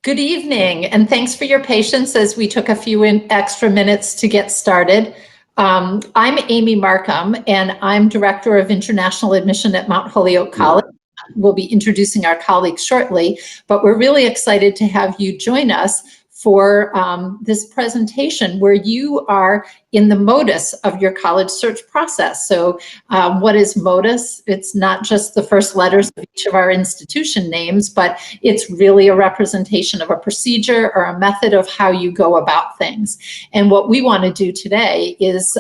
Good evening, and thanks for your patience as we took a few extra minutes to get started. I'm Amy Markham, and I'm Director of International Admission at Mount Holyoke College. We'll be introducing our colleagues shortly, but we're really excited to have you join us for this presentation where you are in the modus of your college search process. So what is modus? It's not just the first letters of each of our institution names, but it's really a representation of a procedure or a method of how you go about things. And what we want to do today is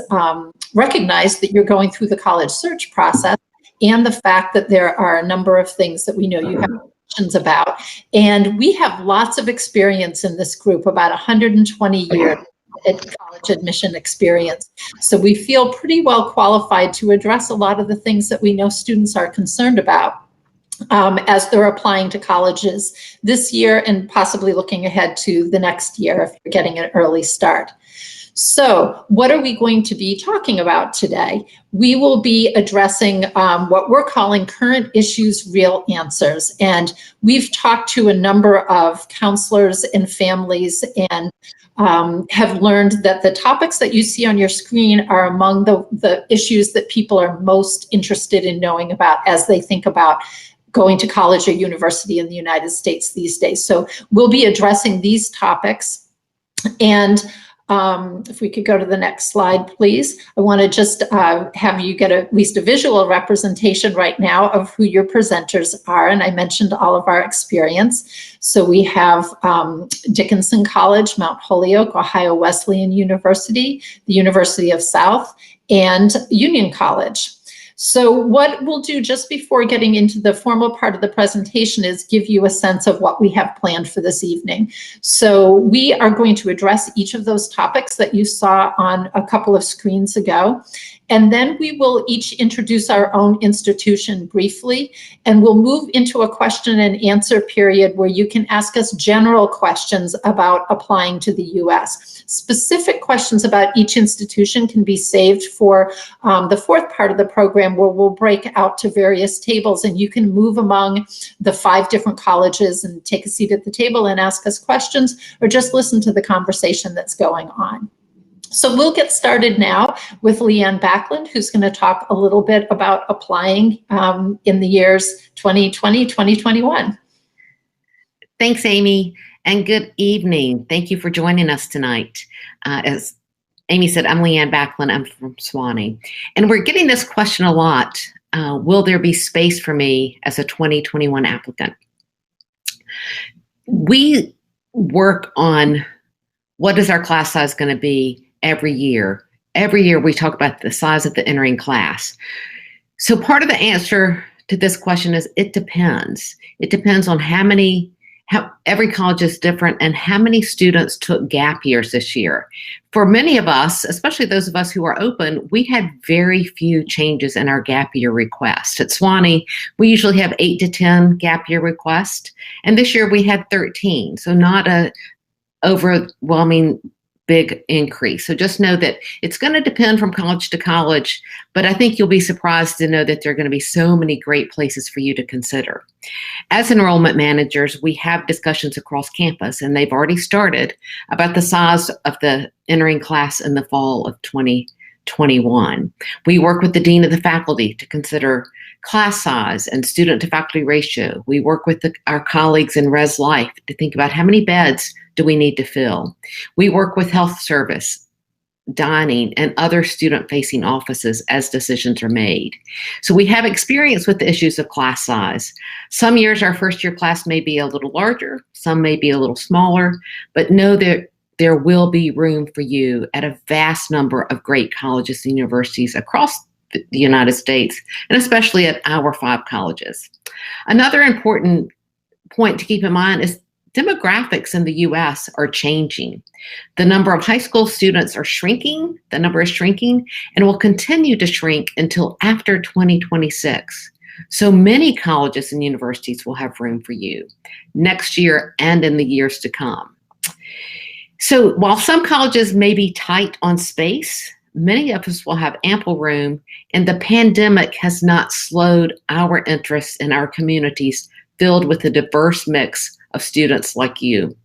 recognize that you're going through the college search process and the fact that there are a number of things that we know you have questions about. And we have lots of experience in this group, about 120 years at college admission experience. So we feel pretty well qualified to address a lot of the things that we know students are concerned about as they're applying to colleges this year and possibly looking ahead to the next year if you're getting an early start. So what are we going to be talking about today? We will be addressing what we're calling current issues, real answers. And we've talked to a number of counselors and families and have learned that the topics that you see on your screen are among the issues that people are most interested in knowing about as they think about going to college or university in the United States these days. So we'll be addressing these topics. And if we could go to the next slide, please. I want to just have you get at least a visual representation right now of who your presenters are. And I mentioned all of our experience. So we have Dickinson College, Mount Holyoke, Ohio Wesleyan University, the University of South, and Union College. So what we'll do just before getting into the formal part of the presentation is give you a sense of what we have planned for this evening. So we are going to address each of those topics that you saw on a couple of screens ago. And then we will each introduce our own institution briefly, and we'll move into a question and answer period where you can ask us general questions about applying to the US. Specific questions about each institution can be saved for the fourth part of the program where we'll break out to various tables and you can move among the 5 different colleges and take a seat at the table and ask us questions or just listen to the conversation that's going on. So we'll get started now with Leanne Backlund, who's going to talk a little bit about applying in the years 2020, 2021. Thanks, Amy, and good evening. Thank you for joining us tonight. As Amy said, I'm Leanne Backlund. I'm from Sewanee. And we're getting this question a lot. Will there be space for me as a 2021 applicant? We work on what is our class size going to be every year. Every year we talk about the size of the entering class. So part of the answer to this question is it depends. It depends on how every college is different and how many students took gap years this year. For many of us, especially those of us who are open, we had very few changes in our gap year request. At Sewanee, we usually have 8 to 10 gap year requests. And this year we had 13. So not a overwhelming big increase. So just know that it's going to depend from college to college, but I think you'll be surprised to know that there are going to be so many great places for you to consider. As enrollment managers, we have discussions across campus, and they've already started about the size of the entering class in the fall of 2021. We work with the dean of the faculty to consider class size and student to faculty ratio. We work with our colleagues in Res Life to think about how many beds do we need to fill. We work with health service, dining, and other student-facing offices as decisions are made. So we have experience with the issues of class size. Some years our first-year class may be a little larger, some may be a little smaller, but know that there will be room for you at a vast number of great colleges and universities across the United States, and especially at our 5 colleges. Another important point to keep in mind is demographics in the U.S. are changing. The number of high school students are shrinking, the number is shrinking, and will continue to shrink until after 2026. So many colleges and universities will have room for you next year and in the years to come. So while some colleges may be tight on space, many of us will have ample room, and the pandemic has not slowed our interest in our communities filled with a diverse mix of students like you.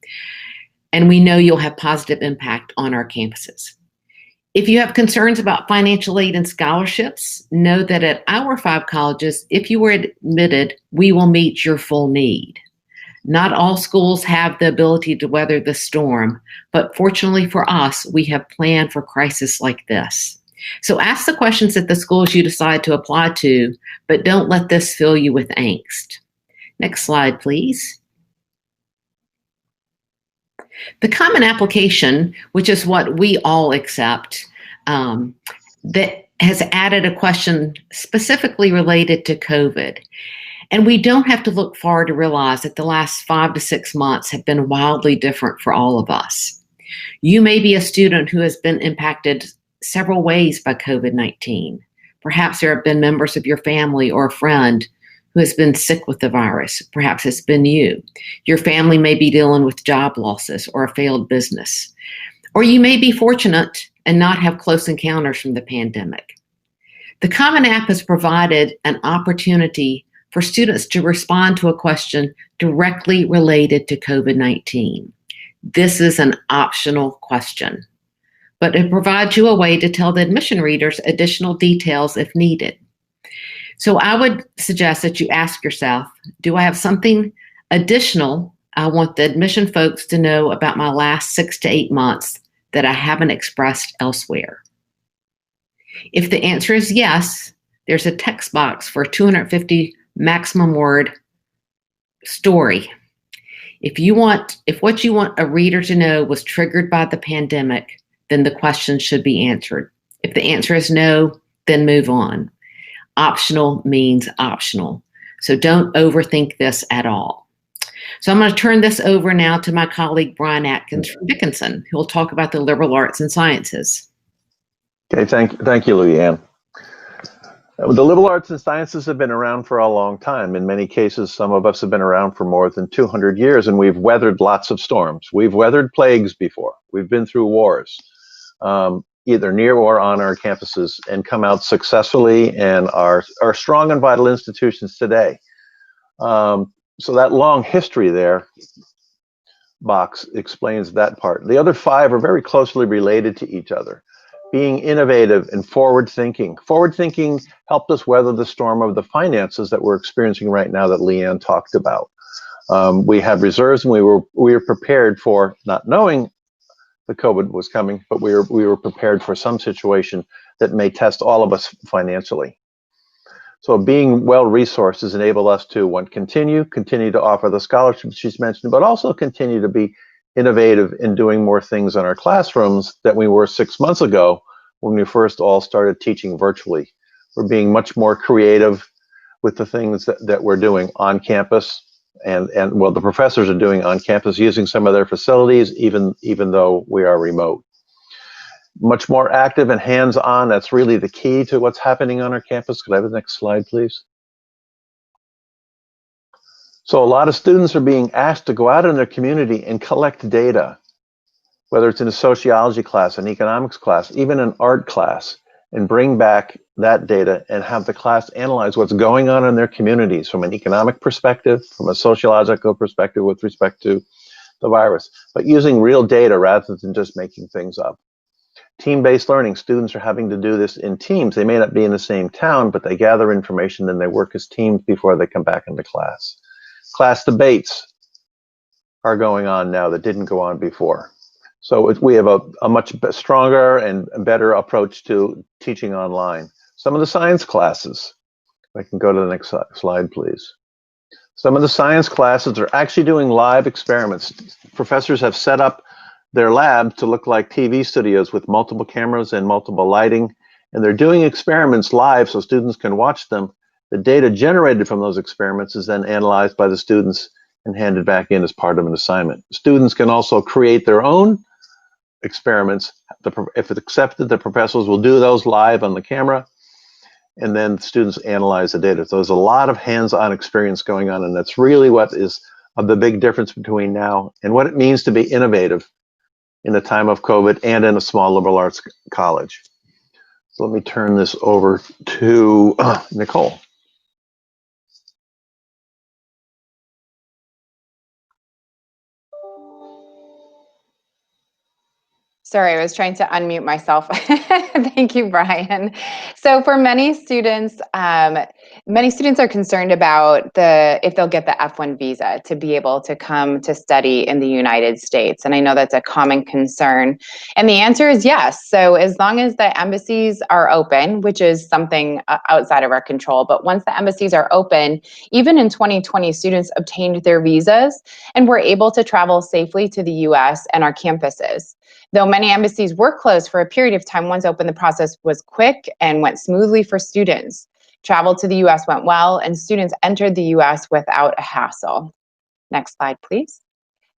And we know you'll have positive impact on our campuses. If you have concerns about financial aid and scholarships, know that at our 5 colleges, if you were admitted, we will meet your full need. Not all schools have the ability to weather the storm, but fortunately for us, we have planned for crises like this. So ask the questions at the schools you decide to apply to, but don't let this fill you with angst. Next slide, please. The common application, which is what we all accept, that has added a question specifically related to COVID. And we don't have to look far to realize that the last 5 to 6 months have been wildly different for all of us. You may be a student who has been impacted several ways by COVID-19. Perhaps there have been members of your family or a friend who has been sick with the virus. Perhaps it's been you. Your family may be dealing with job losses or a failed business. Or you may be fortunate and not have close encounters from the pandemic. The Common App has provided an opportunity for students to respond to a question directly related to COVID-19. This is an optional question, but it provides you a way to tell the admission readers additional details if needed. So I would suggest that you ask yourself, do I have something additional I want the admission folks to know about my last 6 to 8 months that I haven't expressed elsewhere? If the answer is yes, there's a text box for a 250 maximum word story. If what you want a reader to know was triggered by the pandemic, then the question should be answered. If the answer is no, then move on. Optional means optional. So don't overthink this at all. So I'm going to turn this over now to my colleague, Brian Atkins from Dickinson, who will talk about the liberal arts and sciences. Okay, thank you, Leanne. The liberal arts and sciences have been around for a long time. In many cases, some of us have been around for more than 200 years, and we've weathered lots of storms. We've weathered plagues before. We've been through wars, either near or on our campuses, and come out successfully and are strong and vital institutions today. So that long history there box explains that part. The other 5 are very closely related to each other. Being innovative and forward-thinking. Forward-thinking helped us weather the storm of the finances that we're experiencing right now that Leanne talked about. We had reserves, and we were prepared for, not knowing the COVID was coming, but we were prepared for some situation that may test all of us financially. So being well-resourced has enabled us to, one, continue to offer the scholarships she's mentioned, but also continue to be innovative in doing more things in our classrooms than we were 6 months ago when we first all started teaching virtually. We're being much more creative with the things that we're doing on campus, and well, the professors are doing on campus, using some of their facilities, even though we are remote. Much more active and hands-on. That's really the key to what's happening on our campus. Could I have the next slide, please? So a lot of students are being asked to go out in their community and collect data, whether it's in a sociology class, an economics class, even an art class, and bring back that data and have the class analyze what's going on in their communities from an economic perspective, from a sociological perspective with respect to the virus, but using real data rather than just making things up. Team-based learning, students are having to do this in teams. They may not be in the same town, but they gather information and they work as teams before they come back into class. Class debates are going on now that didn't go on before. So we have a much stronger and better approach to teaching online. Some of the science classes, if I can go to the next slide, please. Some of the science classes are actually doing live experiments. Professors have set up their lab to look like TV studios with multiple cameras and multiple lighting, and they're doing experiments live so students can watch them. The data generated from those experiments is then analyzed by the students and handed back in as part of an assignment. Students can also create their own experiments. If it's accepted, the professors will do those live on the camera, and then students analyze the data. So there's a lot of hands-on experience going on, and that's really what is the big difference between now and what it means to be innovative in the time of COVID and in a small liberal arts college. So let me turn this over to Nicole. Sorry, I was trying to unmute myself. Thank you, Brian. So for many students are concerned about if they'll get the F1 visa to be able to come to study in the United States. And I know that's a common concern. And the answer is yes. So as long as the embassies are open, which is something outside of our control, but once the embassies are open, even in 2020, students obtained their visas and were able to travel safely to the US and our campuses. Though many embassies were closed for a period of time, once open, the process was quick and went smoothly for students. Travel to the US went well, and students entered the US without a hassle. Next slide, please.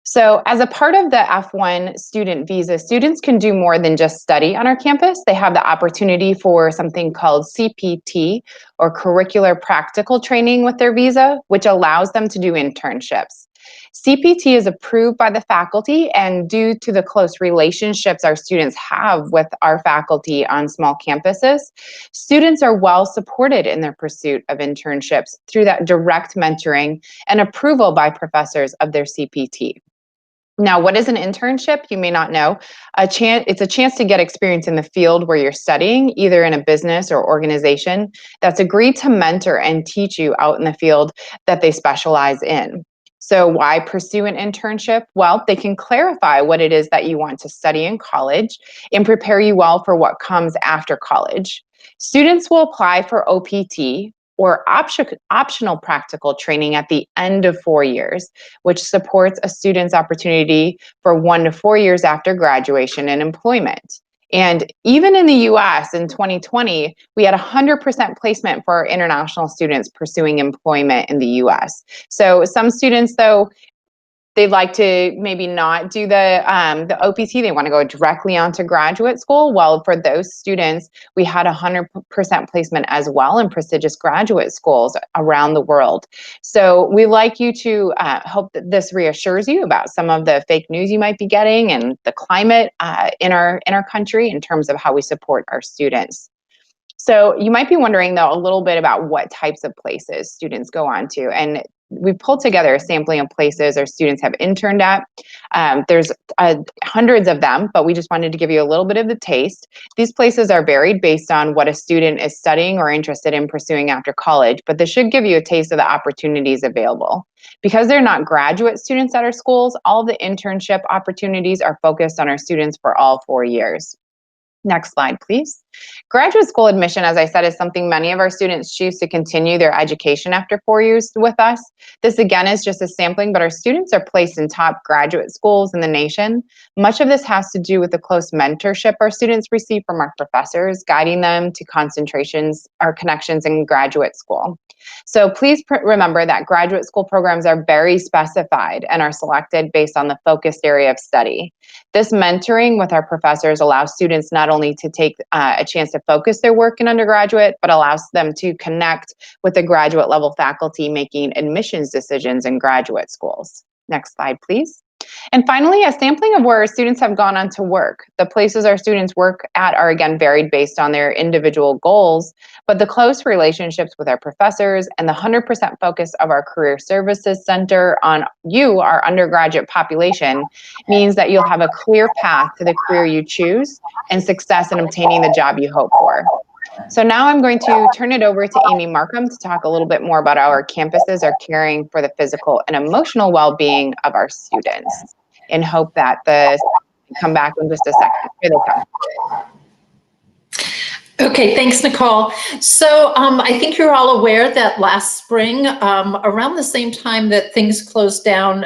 So as a part of the F1 student visa, students can do more than just study on our campus. They have the opportunity for something called CPT, or curricular practical training, with their visa, which allows them to do internships. CPT is approved by the faculty, and due to the close relationships our students have with our faculty on small campuses, students are well supported in their pursuit of internships through that direct mentoring and approval by professors of their CPT. Now, what is an internship? You may not know. It's a chance to get experience in the field where you're studying, either in a business or organization that's agreed to mentor and teach you out in the field that they specialize in. So why pursue an internship? Well, they can clarify what it is that you want to study in college and prepare you well for what comes after college. Students will apply for OPT, or optional practical training, at the end of 4 years, which supports a student's opportunity for 1 to 4 years after graduation and employment. And even in the US in 2020, we had 100% placement for our international students pursuing employment in the US. So some students, though, they'd like to maybe not do the OPT. They want to go directly onto graduate school. Well, for those students, we had 100% placement as well in prestigious graduate schools around the world. So we like you to hope that this reassures you about some of the fake news you might be getting and the climate in our country in terms of how we support our students. So you might be wondering, though, a little bit about what types of places students go on to. And we pulled together a sampling of places our students have interned at. There's hundreds of them, but we just wanted to give you a little bit of the taste. These places are varied based on what a student is studying or interested in pursuing after college, but this should give you a taste of the opportunities available. Because they're not graduate students at our schools, all the internship opportunities are focused on our students for all 4 years. Next slide, please. Graduate school admission, as I said, is something many of our students choose to continue their education after 4 years with us. This, again, is just a sampling, but our students are placed in top graduate schools in the nation. Much of this has to do with the close mentorship our students receive from our professors, guiding them to concentrations or connections in graduate school. So please remember that graduate school programs are very specified and are selected based on the focused area of study. This mentoring with our professors allows students not only to take a chance to focus their work in undergraduate, but allows them to connect with the graduate level faculty making admissions decisions in graduate schools. Next slide, please. And finally, a sampling of where our students have gone on to work. The places our students work at are, again, varied based on their individual goals, but the close relationships with our professors and the 100% focus of our Career Services Center on you, our undergraduate population, means that you'll have a clear path to the career you choose and success in obtaining the job you hope for. So now I'm going to turn it over to Amy Markham to talk a little bit more about how our campuses are caring for the physical and emotional well-being of our students, in hope that come back in just a second. Here they come. Okay, thanks, Nicole. So I think you're all aware that last spring, around the same time that things closed down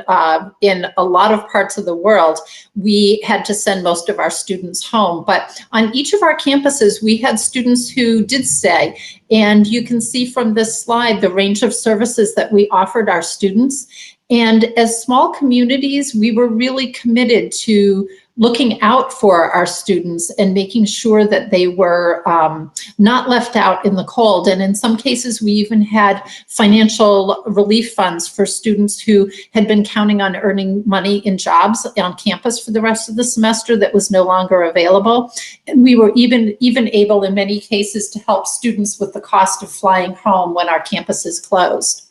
in a lot of parts of the world, we had to send most of our students home. But on each of our campuses, we had students who did stay. And you can see from this slide the range of services that we offered our students. And as small communities, we were really committed to looking out for our students and making sure that they were not left out in the cold. And in some cases, we even had financial relief funds for students who had been counting on earning money in jobs on campus for the rest of the semester that was no longer available. And we were even able, in many cases, to help students with the cost of flying home when our campuses closed.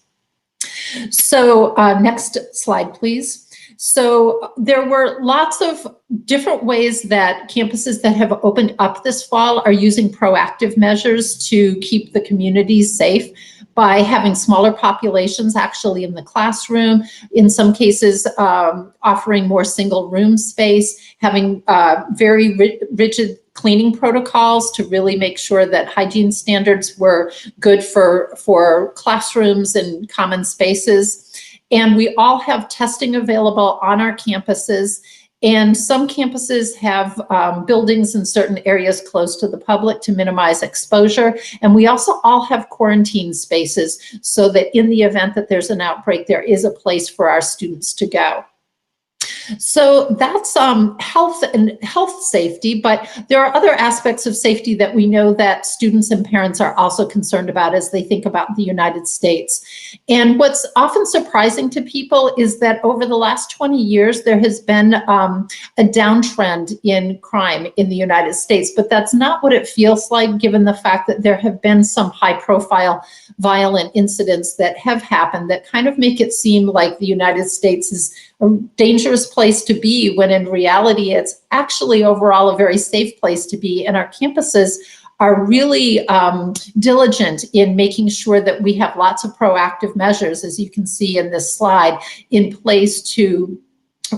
So next slide, please. So there were lots of different ways that campuses that have opened up this fall are using proactive measures to keep the communities safe by having smaller populations actually in the classroom, in some cases offering more single room space, having very rigid cleaning protocols to really make sure that hygiene standards were good for classrooms and common spaces. And we all have testing available on our campuses. And some campuses have buildings in certain areas closed to the public to minimize exposure. And we also all have quarantine spaces so that in the event that there's an outbreak, there is a place for our students to go. So that's health and health safety, but there are other aspects of safety that we know that students and parents are also concerned about as they think about the United States. And what's often surprising to people is that over the last 20 years, there has been a downtrend in crime in the United States, but that's not what it feels like given the fact that there have been some high-profile violent incidents that have happened that kind of make it seem like the United States is a dangerous place to be, when in reality, it's actually overall a very safe place to be. And our campuses are really diligent in making sure that we have lots of proactive measures, as you can see in this slide, in place to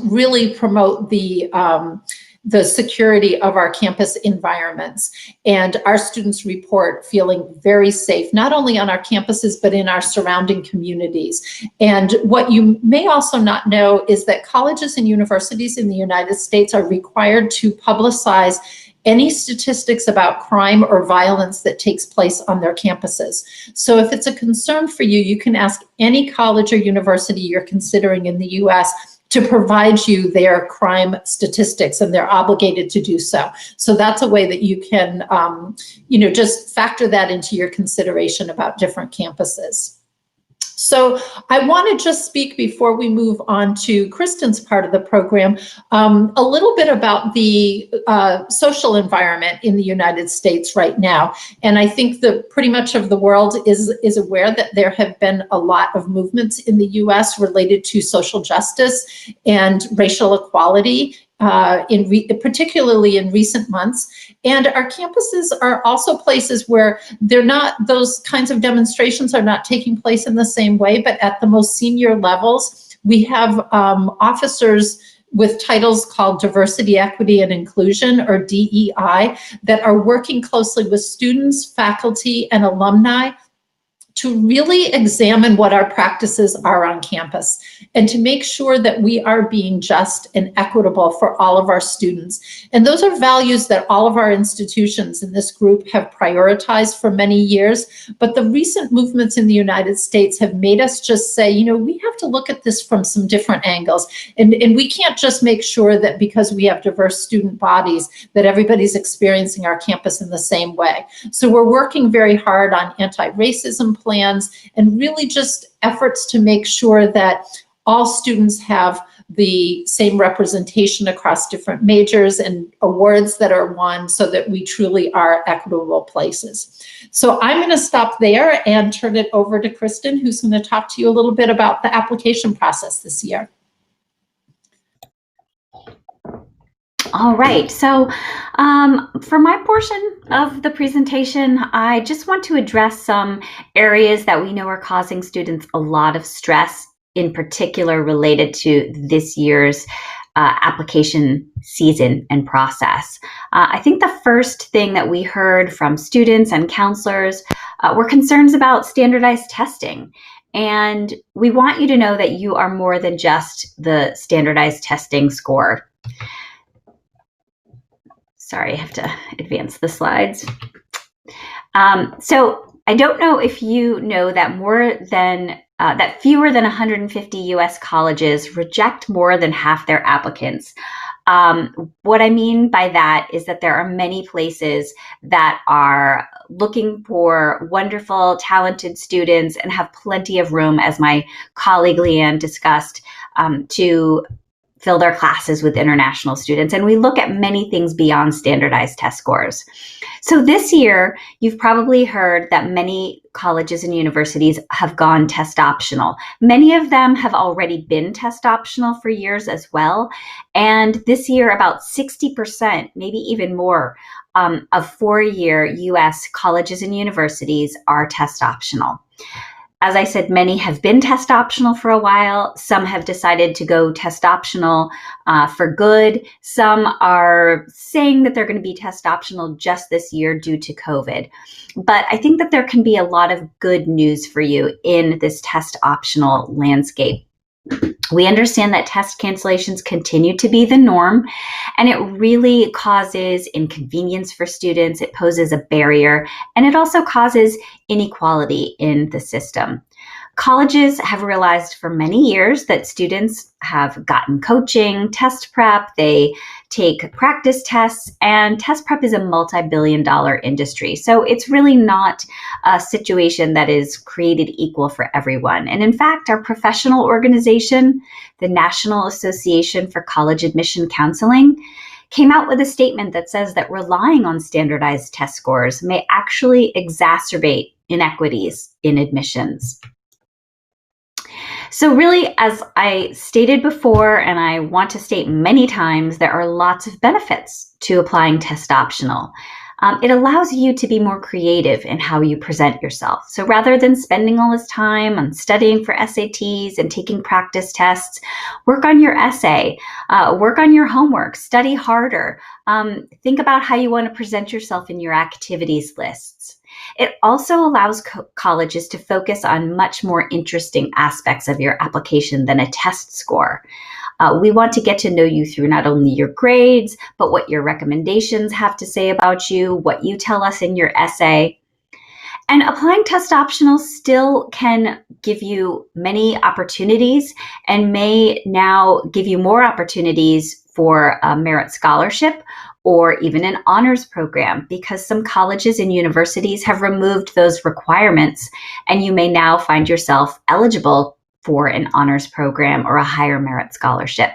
really promote the security of our campus environments. And our students report feeling very safe, not only on our campuses, but in our surrounding communities. And what you may also not know is that colleges and universities in the United States are required to publicize any statistics about crime or violence that takes place on their campuses. So if it's a concern for you, you can ask any college or university you're considering in the US to provide you their crime statistics, and they're obligated to do so. So that's a way that you can, just factor that into your consideration about different campuses. So I want to just speak before we move on to Kristen's part of the program, a little bit about the social environment in the United States right now. And I think that pretty much of the world is aware that there have been a lot of movements in the US related to social justice and racial equality, particularly in recent months. And our campuses are also places where those kinds of demonstrations are not taking place in the same way, but at the most senior levels, we have officers with titles called Diversity, Equity, and Inclusion, or DEI, that are working closely with students, faculty, and alumni to really examine what our practices are on campus and to make sure that we are being just and equitable for all of our students. And those are values that all of our institutions in this group have prioritized for many years. But the recent movements in the United States have made us just say, we have to look at this from some different angles. And we can't just make sure that because we have diverse student bodies that everybody's experiencing our campus in the same way. So we're working very hard on anti-racism plans and really just efforts to make sure that all students have the same representation across different majors and awards that are won so that we truly are equitable places. So I'm going to stop there and turn it over to Kristen, who's going to talk to you a little bit about the application process this year. All right, so for my portion of the presentation, I just want to address some areas that we know are causing students a lot of stress, in particular related to this year's application season and process. I think the first thing that we heard from students and counselors were concerns about standardized testing. And we want you to know that you are more than just the standardized testing score. Sorry, I have to advance the slides. So I don't know if you know that fewer than 150 U.S. colleges reject more than half their applicants. What I mean by that is that there are many places that are looking for wonderful, talented students and have plenty of room, as my colleague Leanne discussed, to fill their classes with international students. And we look at many things beyond standardized test scores. So this year, you've probably heard that many colleges and universities have gone test optional. Many of them have already been test optional for years as well. And this year, about 60%, maybe even more, of four-year US colleges and universities are test optional. As I said, many have been test optional for a while. Some have decided to go test optional for good. Some are saying that they're going to be test optional just this year due to COVID. But I think that there can be a lot of good news for you in this test optional landscape. We understand that test cancellations continue to be the norm, and it really causes inconvenience for students. It poses a barrier, and it also causes inequality in the system. Colleges have realized for many years that students have gotten coaching, test prep, they take practice tests, and test prep is a multi-billion-dollar industry. So it's really not a situation that is created equal for everyone. And in fact, our professional organization, the National Association for College Admission Counseling, came out with a statement that says that relying on standardized test scores may actually exacerbate inequities in admissions. So really, as I stated before, and I want to state many times, there are lots of benefits to applying test optional. It allows you to be more creative in how you present yourself. So rather than spending all this time on studying for SATs and taking practice tests, work on your essay, work on your homework, study harder, think about how you want to present yourself in your activities lists. It also allows colleges to focus on much more interesting aspects of your application than a test score. We want to get to know you through not only your grades, but what your recommendations have to say about you, what you tell us in your essay. And applying test optional still can give you many opportunities and may now give you more opportunities for a merit scholarship or even an honors program, because some colleges and universities have removed those requirements, and you may now find yourself eligible for an honors program or a higher merit scholarship.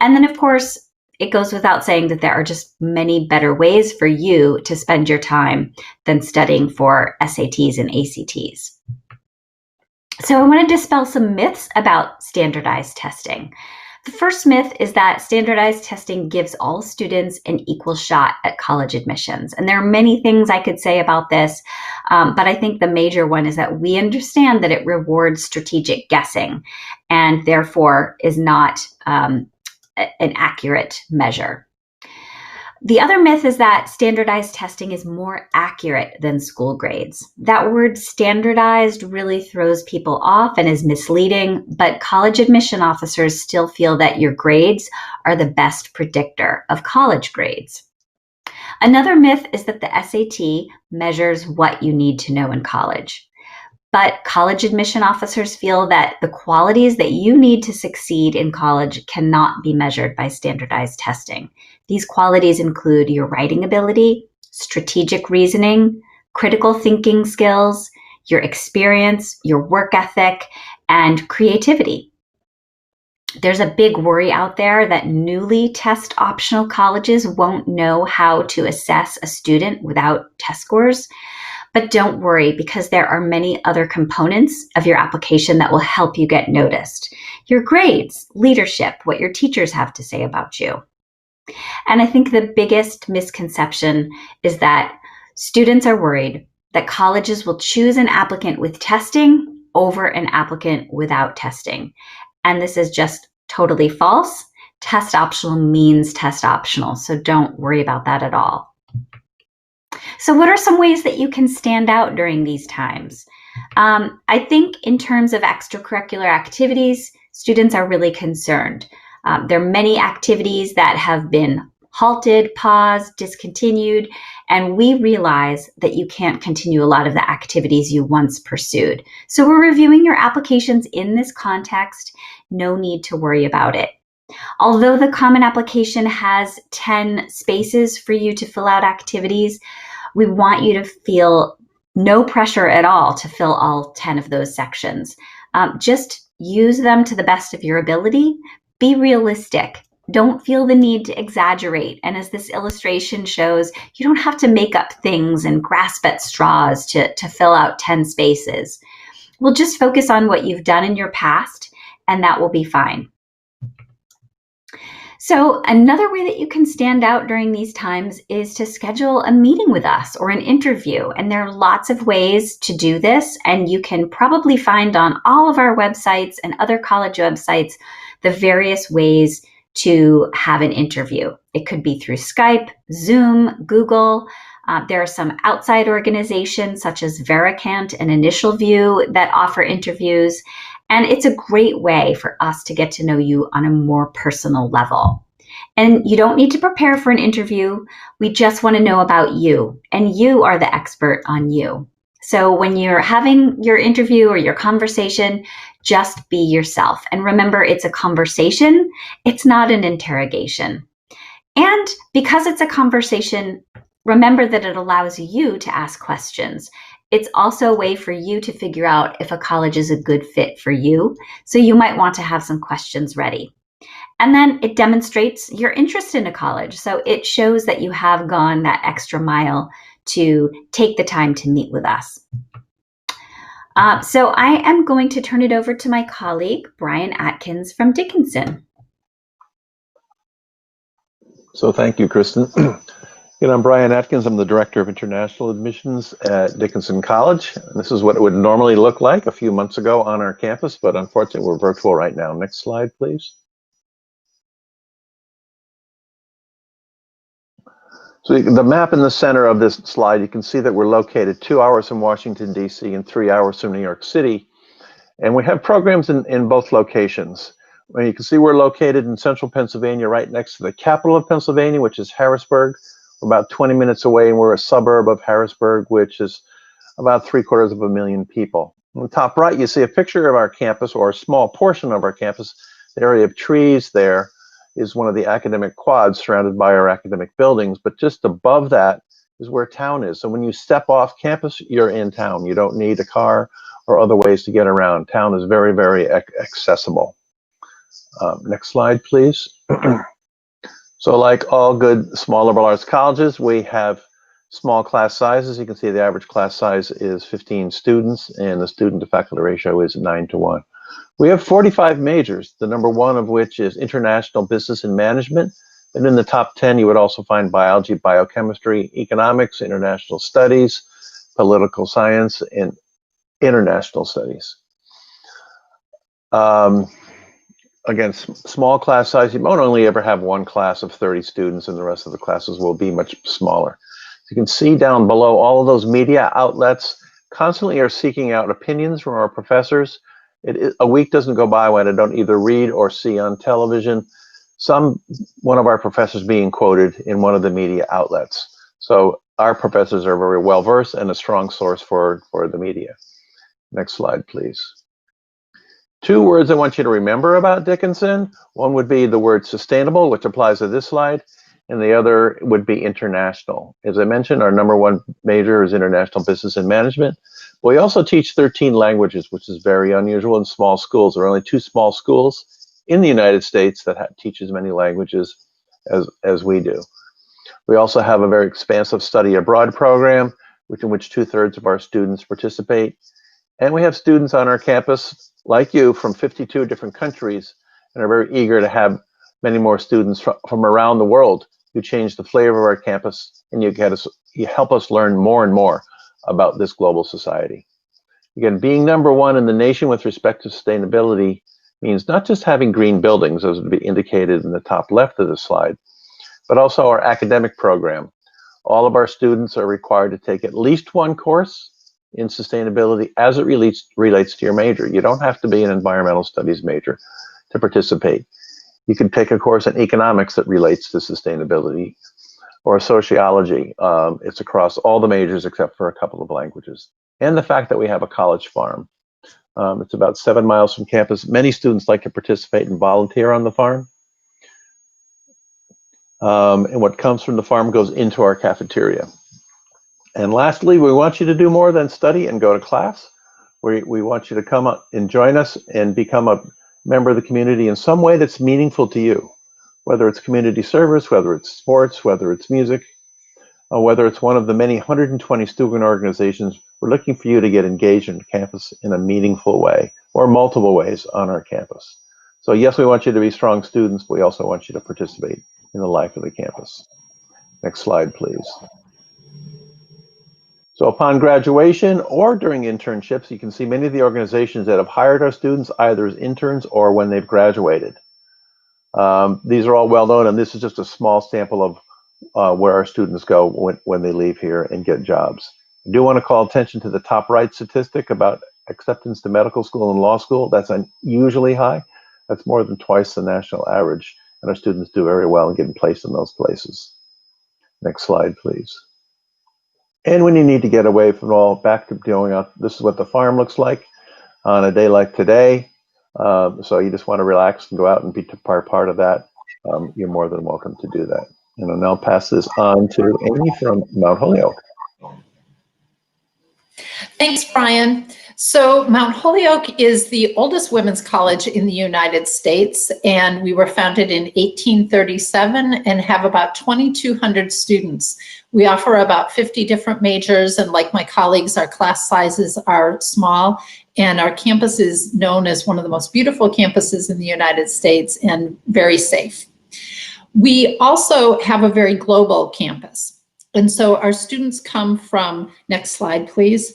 And then, of course, it goes without saying that there are just many better ways for you to spend your time than studying for SATs and ACTs. So I want to dispel some myths about standardized testing. The first myth is that standardized testing gives all students an equal shot at college admissions. And there are many things I could say about this, but I think the major one is that we understand that it rewards strategic guessing and therefore is not an accurate measure. The other myth is that standardized testing is more accurate than school grades. That word standardized really throws people off and is misleading, but college admission officers still feel that your grades are the best predictor of college grades. Another myth is that the SAT measures what you need to know in college. But college admission officers feel that the qualities that you need to succeed in college cannot be measured by standardized testing. These qualities include your writing ability, strategic reasoning, critical thinking skills, your experience, your work ethic, and creativity. There's a big worry out there that newly test optional colleges won't know how to assess a student without test scores. But don't worry, because there are many other components of your application that will help you get noticed. Your grades, leadership, what your teachers have to say about you. And I think the biggest misconception is that students are worried that colleges will choose an applicant with testing over an applicant without testing. And this is just totally false. Test optional means test optional, so don't worry about that at all. So what are some ways that you can stand out during these times? I think in terms of extracurricular activities, students are really concerned. There are many activities that have been halted, paused, discontinued, and we realize that you can't continue a lot of the activities you once pursued. So we're reviewing your applications in this context. No need to worry about it. Although the Common Application has 10 spaces for you to fill out activities, we want you to feel no pressure at all to fill all 10 of those sections. Just use them to the best of your ability. Be realistic. Don't feel the need to exaggerate. And as this illustration shows, you don't have to make up things and grasp at straws to fill out 10 spaces. We'll just focus on what you've done in your past, and that will be fine. So another way that you can stand out during these times is to schedule a meeting with us or an interview. And there are lots of ways to do this, and you can probably find on all of our websites and other college websites the various ways to have an interview. It could be through Skype, Zoom, Google. There are some outside organizations such as Veracant and Initial View that offer interviews. And it's a great way for us to get to know you on a more personal level. And you don't need to prepare for an interview. We just want to know about you, and you are the expert on you. So when you're having your interview or your conversation, just be yourself. And remember, it's a conversation. It's not an interrogation. And because it's a conversation, remember that it allows you to ask questions. It's also a way for you to figure out if a college is a good fit for you. So you might want to have some questions ready. And then it demonstrates your interest in a college. So it shows that you have gone that extra mile to take the time to meet with us. So I am going to turn it over to my colleague, Brian Atkins from Dickinson. So thank you, Kristen. I'm Brian Atkins. I'm the Director of International Admissions at Dickinson College. And this is what it would normally look like a few months ago on our campus, but unfortunately we're virtual right now. Next slide, please. So the map in the center of this slide, you can see that we're located 2 hours from Washington, D.C. and 3 hours from New York City. And we have programs in both locations. Well, you can see we're located in central Pennsylvania, right next to the capital of Pennsylvania, which is Harrisburg. We're about 20 minutes away, and we're a suburb of Harrisburg, which is about 750,000 people. On the top right, you see a picture of our campus, or a small portion of our campus. The area of trees there is one of the academic quads surrounded by our academic buildings, but just above that is where town is. So when you step off campus, you're in town. You don't need a car or other ways to get around. Town is very, very accessible. Next slide, please. So like all good small liberal arts colleges, we have small class sizes. You can see the average class size is 15 students, and the student to faculty ratio is 9:1. We have 45 majors, the number one of which is International Business and Management. And in the top 10, you would also find biology, biochemistry, economics, international studies, political science, and international studies. Again, small class size, you won't only ever have one class of 30 students, and the rest of the classes will be much smaller. You can see down below, all of those media outlets constantly are seeking out opinions from our professors. A week doesn't go by when I don't either read or see on television one of our professors being quoted in one of the media outlets. So our professors are very well versed and a strong source for the media. Next slide, please. 2 words I want you to remember about Dickinson. One would be the word sustainable, which applies to this slide, and the other would be international. As I mentioned, our number one major is International Business and Management. We also teach 13 languages, which is very unusual in small schools. There are only 2 small schools in the United States that teach as many languages as we do. We also have a very expansive study abroad program, in which 2/3 of our students participate. And we have students on our campus, like you, from 52 different countries, and are very eager to have many more students from around the world who change the flavor of our campus, and you help us learn more and more about this global society. Again, being number one in the nation with respect to sustainability means not just having green buildings, as would be indicated in the top left of the slide, but also our academic program. All of our students are required to take at least one course in sustainability as it relates to your major. You don't have to be an environmental studies major to participate. You can take a course in economics that relates to sustainability, or sociology. It's across all the majors except for a couple of languages. And the fact that we have a college farm. It's about 7 miles from campus. Many students like to participate and volunteer on the farm. And what comes from the farm goes into our cafeteria. And lastly, we want you to do more than study and go to class. We want you to come up and join us and become a member of the community in some way that's meaningful to you. whether it's community service, whether it's sports, whether it's music, whether it's one of the many 120 student organizations. We're looking for you to get engaged in campus in a meaningful way, or multiple ways on our campus. So yes, we want you to be strong students, but we also want you to participate in the life of the campus. Next slide, please. So upon graduation or during internships, you can see many of the organizations that have hired our students either as interns or when they've graduated. These are all well known, and this is just a small sample of where our students go when they leave here and get jobs. I do want to call attention to the top right statistic about acceptance to medical school and law school. That's unusually high. That's more than twice the national average, and our students do very well in getting placed in those places. Next slide, please. And when you need to get away from all, back to going out, this is what the farm looks like on a day like today. So you just want to relax and go out and be part of that. You're more than welcome to do that. And I'll now pass this on to Amy from Mount Holyoke. Thanks, Brian. So Mount Holyoke is the oldest women's college in the United States, and we were founded in 1837 and have about 2,200 students. We offer about 50 different majors, and like my colleagues, our class sizes are small, and our campus is known as one of the most beautiful campuses in the United States and very safe. We also have a very global campus. And so our students come from, next slide, please.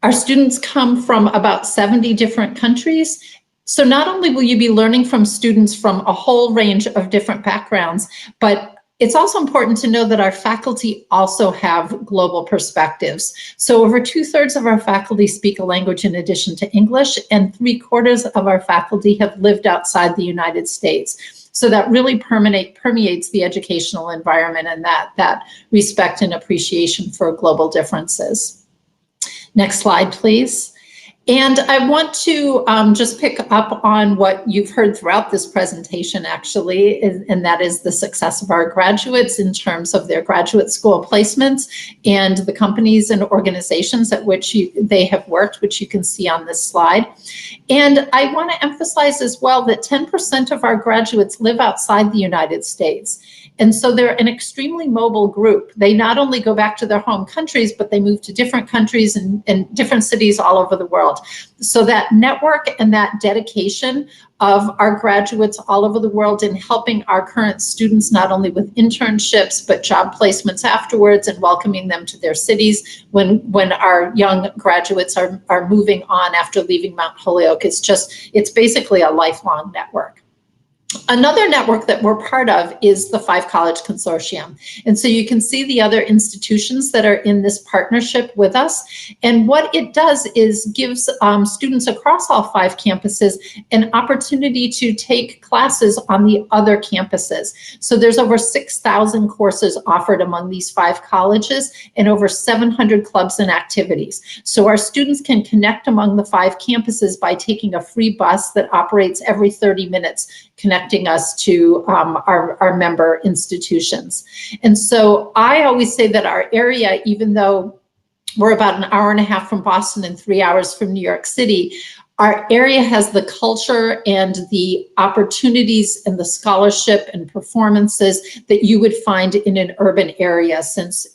Our students come from about 70 different countries. So not only will you be learning from students from a whole range of different backgrounds, but it's also important to know that our faculty also have global perspectives. So over 2/3 of our faculty speak a language in addition to English, and 3/4 of our faculty have lived outside the United States. So that really permeates the educational environment and that respect and appreciation for global differences. Next slide, please. And I want to just pick up on what you've heard throughout this presentation, actually, and that is the success of our graduates in terms of their graduate school placements and the companies and organizations at which they have worked, which you can see on this slide. And I want to emphasize as well that 10% of our graduates live outside the United States. And so they're an extremely mobile group. They not only go back to their home countries, but they move to different countries and different cities all over the world. So that network and that dedication of our graduates all over the world in helping our current students, not only with internships, but job placements afterwards and welcoming them to their cities when our young graduates are moving on after leaving Mount Holyoke, it's basically a lifelong network. Another network that we're part of is the 5 College Consortium. And so you can see the other institutions that are in this partnership with us. And what it does is gives students across all 5 campuses an opportunity to take classes on the other campuses. So there's over 6,000 courses offered among these 5 colleges and over 700 clubs and activities. So our students can connect among the 5 campuses by taking a free bus that operates every 30 minutes, connecting us to our member institutions. And so I always say that our area, even though we're about an hour and a half from Boston and 3 hours from New York City, our area has the culture and the opportunities and the scholarship and performances that you would find in an urban area, since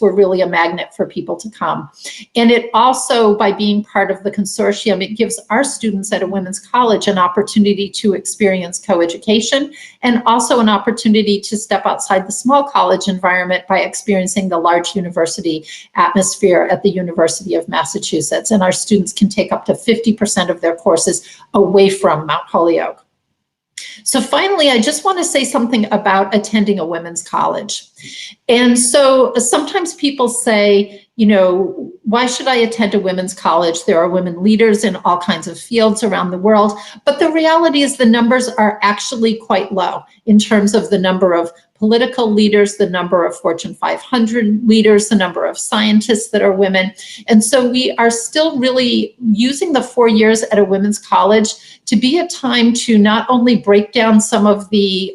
we're really a magnet for people to come. And it also, by being part of the consortium, it gives our students at a women's college an opportunity to experience coeducation and also an opportunity to step outside the small college environment by experiencing the large university atmosphere at the University of Massachusetts. And our students can take up to 50% of their courses away from Mount Holyoke. So finally, I just want to say something about attending a women's college. And so sometimes people say, you know, why should I attend a women's college? There are women leaders in all kinds of fields around the world. But the reality is the numbers are actually quite low in terms of the number of political leaders, the number of Fortune 500 leaders, the number of scientists that are women. And so we are still really using the 4 years at a women's college to be a time to not only break down some of the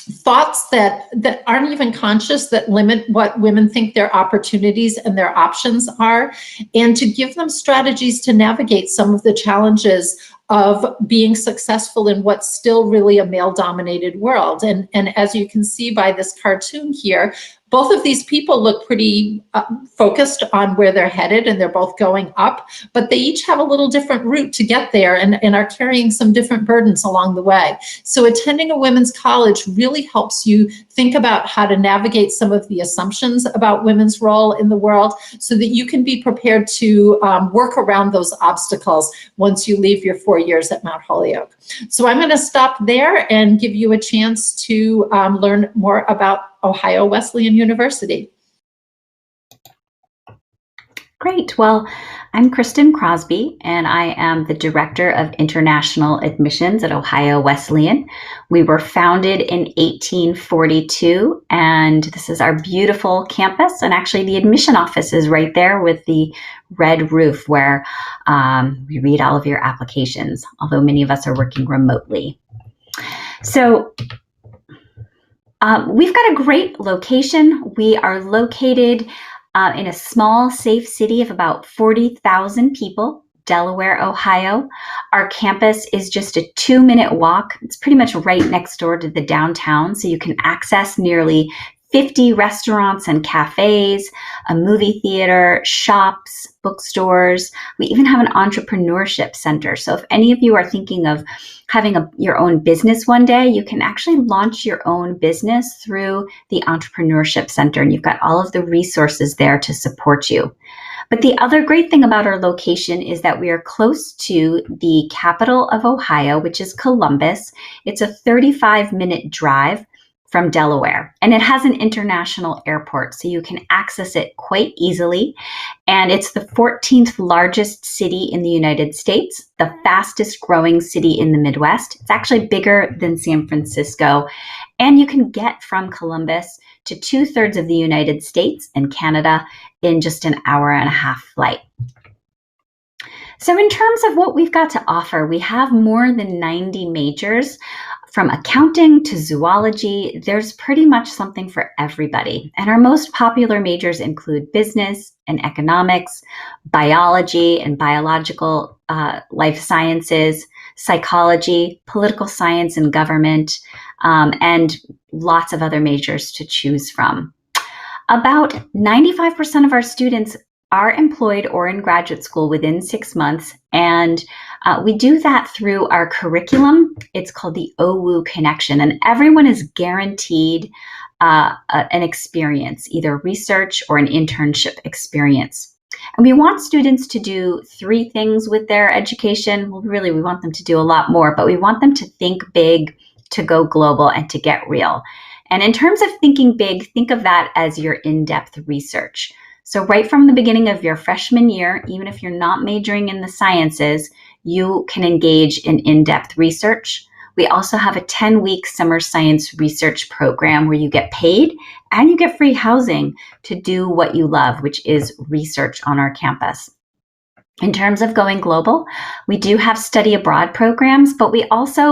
thoughts that aren't even conscious, that limit what women think their opportunities and their options are, and to give them strategies to navigate some of the challenges of being successful in what's still really a male-dominated world. And as you can see by this cartoon here, both of these people look pretty focused on where they're headed, and they're both going up, but they each have a little different route to get there and are carrying some different burdens along the way. So attending a women's college really helps you think about how to navigate some of the assumptions about women's role in the world so that you can be prepared to work around those obstacles once you leave your 4 years at Mount Holyoke. So I'm going to stop there and give you a chance to learn more about Ohio Wesleyan University. Great. Well, I'm Kristen Crosby, and I am the Director of International Admissions at Ohio Wesleyan. We were founded in 1842, and this is our beautiful campus. And actually, the admission office is right there with the red roof where we read all of your applications, although many of us are working remotely. So we've got a great location. We are located in a small, safe city of about 40,000 people, Delaware, Ohio. Our campus is just a 2-minute walk. It's pretty much right next door to the downtown, so you can access nearly 50 restaurants and cafes, a movie theater, shops, bookstores. We even have an entrepreneurship center. So if any of you are thinking of having your own business one day, you can actually launch your own business through the entrepreneurship center, and you've got all of the resources there to support you. But the other great thing about our location is that we are close to the capital of Ohio, which is Columbus. It's a 35-minute drive from Delaware, and it has an international airport, so you can access it quite easily. And it's the 14th largest city in the United States, the fastest growing city in the Midwest. It's actually bigger than San Francisco, and you can get from Columbus to 2/3 of the United States and Canada in just an hour-and-a-half flight. So in terms of what we've got to offer, we have more than 90 majors. From accounting to zoology, there's pretty much something for everybody. And our most popular majors include business and economics, biology and biological life sciences, psychology, political science and government, and lots of other majors to choose from. About 95% of our students are employed or in graduate school within 6 months, and we do that through our curriculum. It's called the OWU Connection, and everyone is guaranteed an experience, either research or an internship experience. And we want students to do 3 things with their education. Well, really, we want them to do a lot more, but we want them to think big, to go global, and to get real. And in terms of thinking big, think of that as your in-depth research. So right from the beginning of your freshman year, even if you're not majoring in the sciences, you can engage in in-depth research. We also have a 10-week summer science research program where you get paid and you get free housing to do what you love, which is research on our campus. In terms of going global, we do have study abroad programs, but we also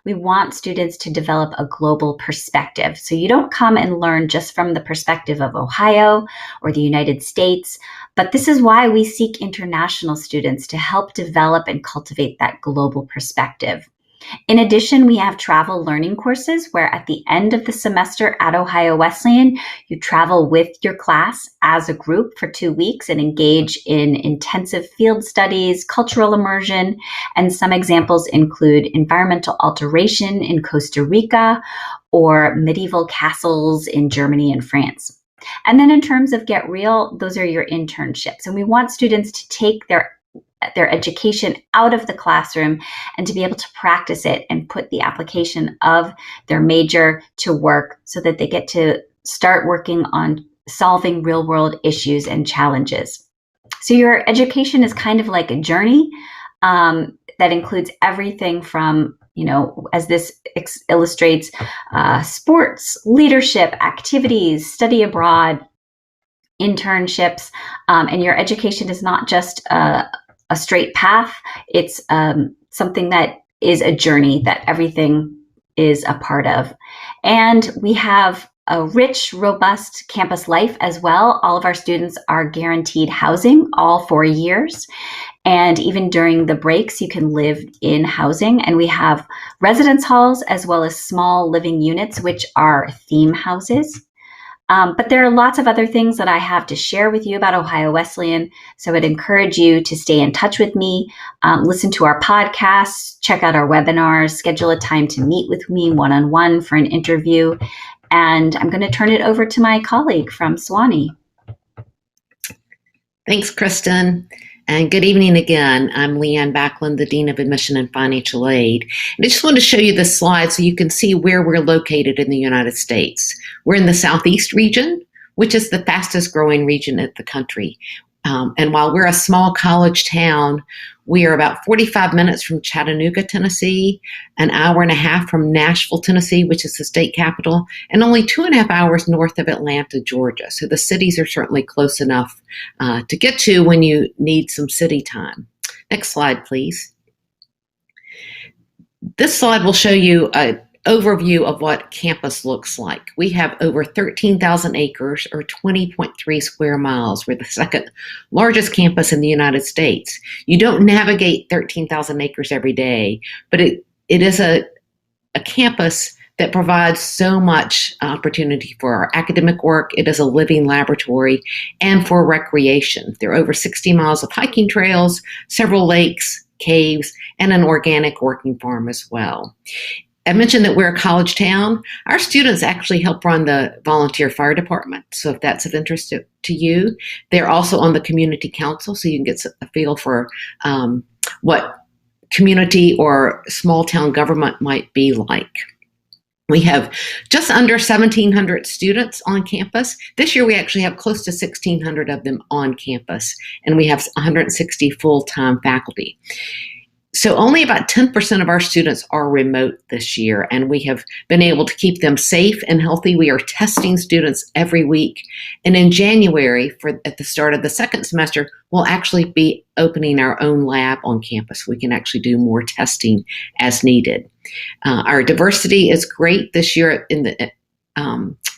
we want students to develop a global perspective. So you don't come and learn just from the perspective of Ohio or the United States, but this is why we seek international students to help develop and cultivate that global perspective. In addition, we have travel learning courses where at the end of the semester at Ohio Wesleyan, you travel with your class as a group for 2 weeks and engage in intensive field studies, cultural immersion, and some examples include environmental alteration in Costa Rica or medieval castles in Germany and France. And then in terms of Get Real, those are your internships. And we want students to take their education out of the classroom and to be able to practice it and put the application of their major to work so that they get to start working on solving real world issues and challenges. So your education is kind of like a journey that includes everything from, as this illustrates, sports, leadership, activities, study abroad, internships, and your education is not just a straight path. It's something that is a journey that everything is a part of. And we have a rich, robust campus life as well. All of our students are guaranteed housing all 4 years. And even during the breaks, you can live in housing. And we have residence halls as well as small living units, which are theme houses. But there are lots of other things that I have to share with you about Ohio Wesleyan. So I'd encourage you to stay in touch with me, listen to our podcasts, check out our webinars, schedule a time to meet with me one-on-one for an interview. And I'm going to turn it over to my colleague from Sewanee. Thanks, Kristen. And good evening again. I'm Leanne Backlund, the Dean of Admission and Financial Aid. And I just wanted to show you this slide so you can see where we're located in the United States. We're in the Southeast region, which is the fastest growing region in the country. And while we're a small college town, we are about 45 minutes from Chattanooga, Tennessee, an hour and a half from Nashville, Tennessee, which is the state capital, and only 2.5 hours north of Atlanta, Georgia. So the cities are certainly close enough to get to when you need some city time. Next slide, please. This slide will show you an overview of what campus looks like. We have over 13,000 acres or 20.3 square miles. We're the second largest campus in the United States. You don't navigate 13,000 acres every day, but it is a campus that provides so much opportunity for our academic work. It is a living laboratory and for recreation. There are over 60 miles of hiking trails, several lakes, caves, and an organic working farm as well. I mentioned that we're a college town. Our students actually help run the volunteer fire department. So if that's of interest to you, they're also on the community council. So you can get a feel for what community or small town government might be like. We have just under 1,700 students on campus. This year we actually have close to 1,600 of them on campus, and we have 160 full-time faculty. So only about 10% of our students are remote this year, and we have been able to keep them safe and healthy. We are testing students every week. And in January, at the start of the second semester, we'll actually be opening our own lab on campus. We can actually do more testing as needed. Our diversity is great this year in the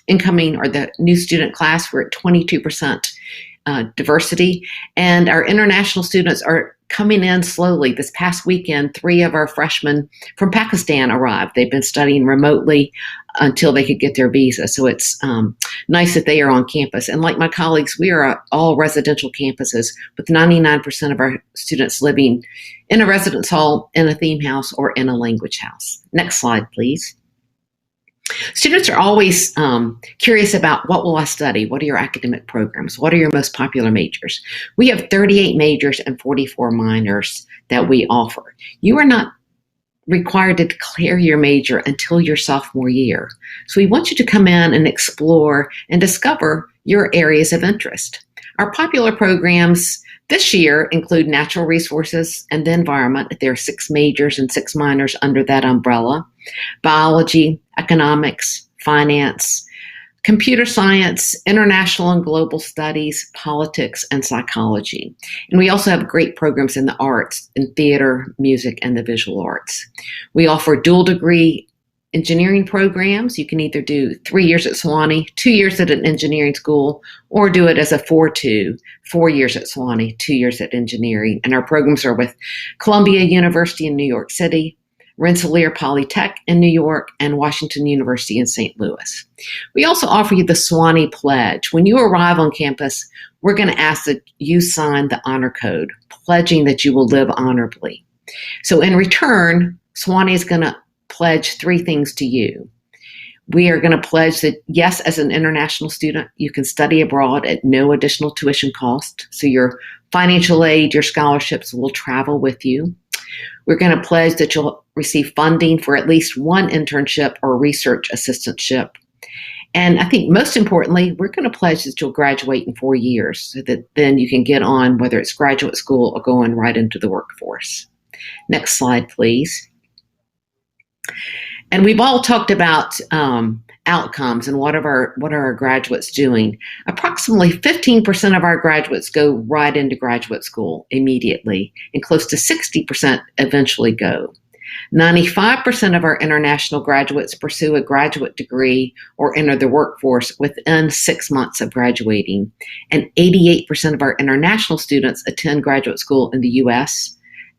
incoming or the new student class. We're at 22% diversity, and our international students are coming in slowly. This past weekend, 3 of our freshmen from Pakistan arrived. They've been studying remotely until they could get their visa. So it's nice that they are on campus. And like my colleagues, we are all residential campuses with 99% of our students living in a residence hall, in a theme house, or in a language house. Next slide, please. Students are always curious about what will I study? What are your academic programs? What are your most popular majors? We have 38 majors and 44 minors that we offer. You are not required to declare your major until your sophomore year. So we want you to come in and explore and discover your areas of interest. Our popular programs this year include natural resources and the environment. There are 6 majors and 6 minors under that umbrella. Biology, economics, finance, computer science, international and global studies, politics, and psychology. And we also have great programs in the arts, in theater, music, and the visual arts. We offer dual degree engineering programs. You can either do 3 years at Sewanee, 2 years at an engineering school, or do it as a 4-2, 4 years at Sewanee, 2 years at engineering. And our programs are with Columbia University in New York City, Rensselaer Polytech in New York, and Washington University in St. Louis. We also offer you the Sewanee Pledge. When you arrive on campus, we're going to ask that you sign the honor code, pledging that you will live honorably. So in return, Sewanee is going to pledge 3 things to you. We are going to pledge that, yes, as an international student, you can study abroad at no additional tuition cost. So your financial aid, your scholarships will travel with you. We're going to pledge that you'll receive funding for at least 1 internship or research assistantship. And I think most importantly, we're going to pledge that you'll graduate in 4 years so that then you can get on, whether it's graduate school or going right into the workforce. Next slide, please. And we've all talked about outcomes and what are our graduates doing. Approximately 15% of our graduates go right into graduate school immediately, and close to 60% eventually go. 95% of our international graduates pursue a graduate degree or enter the workforce within 6 months of graduating, and 88% of our international students attend graduate school in the U.S.,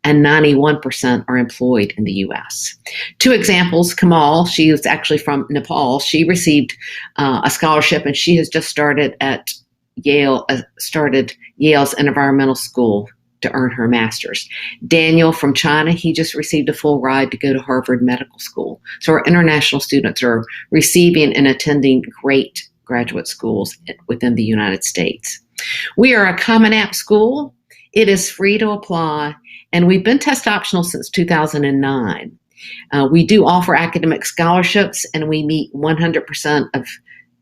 and 91% are employed in the U.S. Two examples, Kamal, she is actually from Nepal. She received a scholarship, and she has just started at Yale's environmental school to earn her master's. Daniel from China, he just received a full ride to go to Harvard Medical School. So our international students are receiving and attending great graduate schools within the United States. We are a Common App school. It is free to apply, and we've been test optional since 2009. We do offer academic scholarships, and we meet 100% of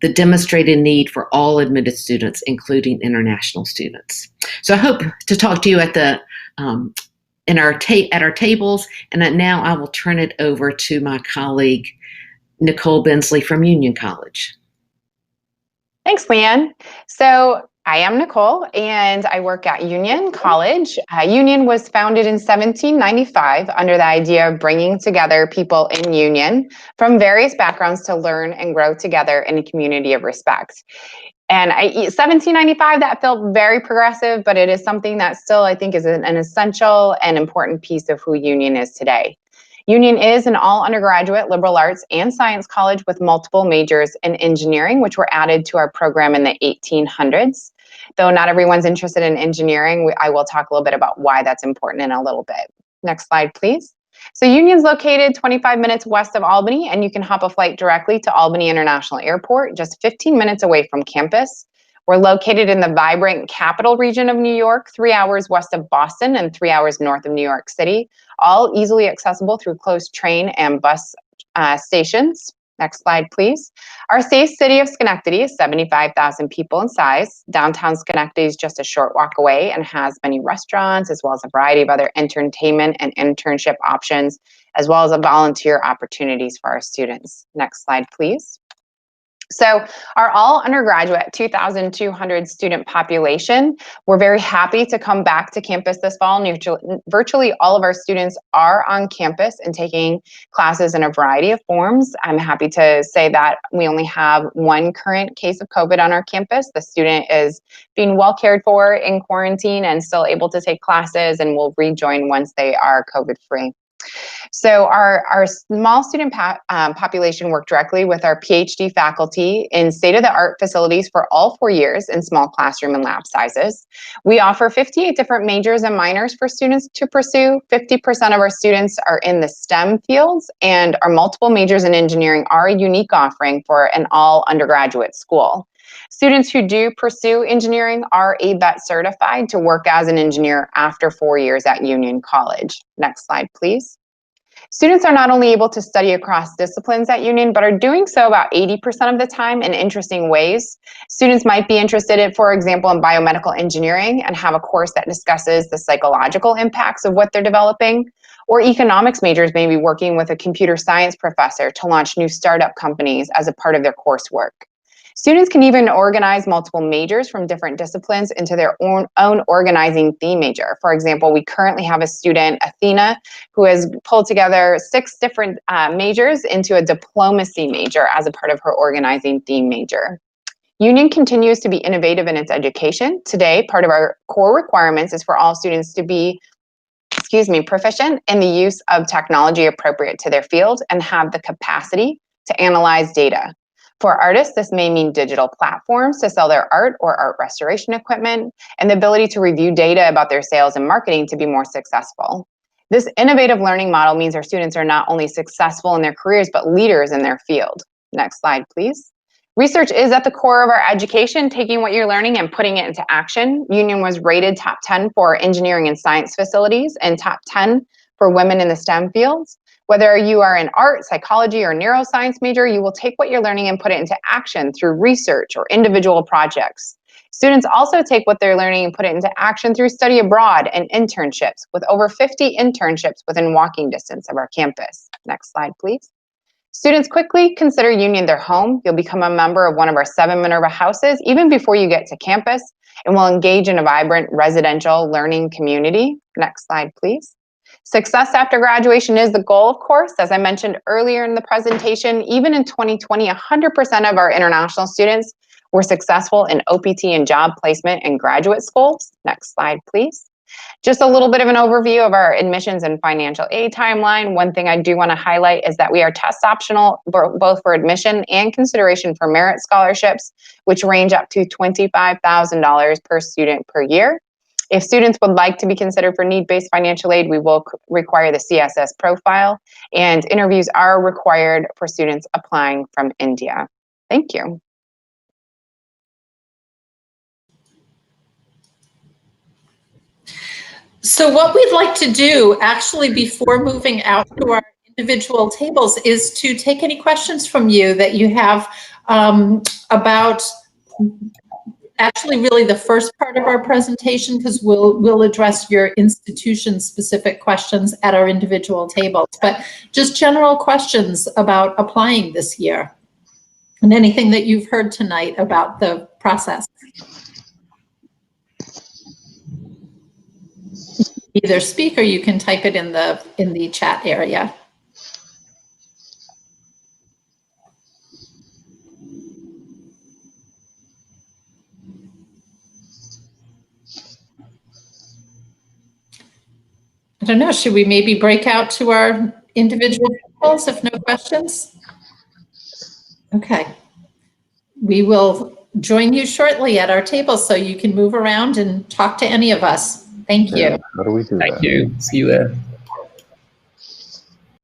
the demonstrated need for all admitted students, including international students. So I hope to talk to you at our tables, and now I will turn it over to my colleague, Nicole Bensley from Union College. Thanks, Leanne. So I am Nicole, and I work at Union College. Union was founded in 1795 under the idea of bringing together people in Union from various backgrounds to learn and grow together in a community of respect. And 1795, that felt very progressive, but it is something that still, I think, is an essential and important piece of who Union is today. Union is an all undergraduate liberal arts and science college with multiple majors in engineering, which were added to our program in the 1800s. Though not everyone's interested in engineering, I will talk a little bit about why that's important in a little bit. Next slide, please. So Union's located 25 minutes west of Albany, and you can hop a flight directly to Albany International Airport, just 15 minutes away from campus. We're located in the vibrant capital region of New York, 3 hours west of Boston and 3 hours north of New York City, all easily accessible through close train and bus stations. Next slide, please. Our safe city of Schenectady is 75,000 people in size. Downtown Schenectady is just a short walk away and has many restaurants, as well as a variety of other entertainment and internship options, as well as volunteer opportunities for our students. Next slide, please. So our all undergraduate 2,200 student population, we're very happy to come back to campus this fall. Virtually all of our students are on campus and taking classes in a variety of forms. I'm happy to say that we only have one current case of COVID on our campus. The student is being well cared for in quarantine and still able to take classes and will rejoin once they are COVID free. So our small student population work directly with our PhD faculty in state-of-the-art facilities for all 4 years in small classroom and lab sizes. We offer 58 different majors and minors for students to pursue. 50% of our students are in the STEM fields, and our multiple majors in engineering are a unique offering for an all undergraduate school. Students who do pursue engineering are ABET certified to work as an engineer after 4 years at Union College. Next slide, please. Students are not only able to study across disciplines at Union, but are doing so about 80% of the time in interesting ways. Students might be interested in, for example, in biomedical engineering and have a course that discusses the psychological impacts of what they're developing. Or economics majors may be working with a computer science professor to launch new startup companies as a part of their coursework. Students can even organize multiple majors from different disciplines into their own organizing theme major. For example, we currently have a student, Athena, who has pulled together 6 different majors into a diplomacy major as a part of her organizing theme major. Union continues to be innovative in its education. Today, part of our core requirements is for all students to be proficient in the use of technology appropriate to their field and have the capacity to analyze data. For artists, this may mean digital platforms to sell their art or art restoration equipment, and the ability to review data about their sales and marketing to be more successful. This innovative learning model means our students are not only successful in their careers, but leaders in their field. Next slide, please. Research is at the core of our education, taking what you're learning and putting it into action. Union was rated top 10 for engineering and science facilities and top 10 for women in the STEM fields. Whether you are an art, psychology, or neuroscience major, you will take what you're learning and put it into action through research or individual projects. Students also take what they're learning and put it into action through study abroad and internships, with over 50 internships within walking distance of our campus. Next slide, please. Students quickly consider Union their home. You'll become a member of one of our 7 Minerva houses even before you get to campus, and will engage in a vibrant residential learning community. Next slide, please. Success after graduation is the goal, of course. As I mentioned earlier in the presentation, even in 2020, 100% of our international students were successful in OPT and job placement in graduate schools. Next slide, please. Just a little bit of an overview of our admissions and financial aid timeline. One thing I do want to highlight is that we are test optional both for admission and consideration for merit scholarships, which range up to $25,000 per student per year. If students would like to be considered for need-based financial aid, we will require the CSS profile, and interviews are required for students applying from India. Thank you. So what we'd like to do, actually, before moving out to our individual tables, is to take any questions from you that you have about actually really the first part of our presentation, because we'll address your institution-specific questions at our individual tables, but just general questions about applying this year and anything that you've heard tonight about the process. Either speak or you can type it in the chat area. I don't know, should we maybe break out to our individual tables if no questions? Okay. We will join you shortly at our table so you can move around and talk to any of us. Thank you. How do we do that? Thank you. See you there.